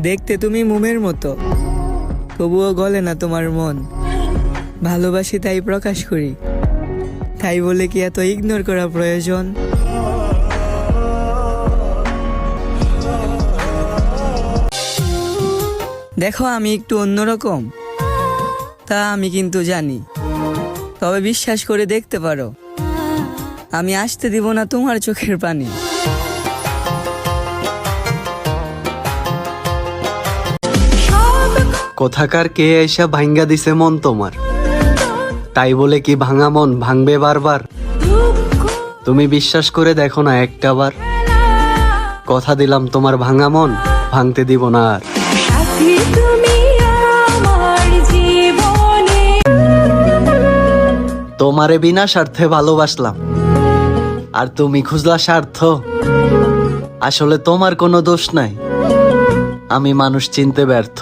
দেখতে তুমি মোমের মতো, তবুও গলে না তোমার মন। ভালোবাসি তাই প্রকাশ করি, তাই বলে কি এত ইগনোর করা প্রয়োজন? দেখো আমি একটু অন্যরকম, তা আমি কিন্তু জানি, তবে বিশ্বাস করে দেখতে পারো, আমি আসতে দিব না তোমার চোখের পানি। কোথাকার কে এসে ভাঙ্গা দিছে মন তোমার, তাই বলে কি ভাঙা মন ভাঙবে বারবার? তুমি বিশ্বাস করে দেখো না একটা বার, কথা দিলাম তোমার ভাঙা মন ভাঙতে দিব না আর। তোমারে বিনা স্বার্থে ভালোবাসলাম, আর তুমি খুঁজলা স্বার্থ। আসলে তোমার কোনো দোষ নাই, আমি মানুষ চিনতে ব্যর্থ।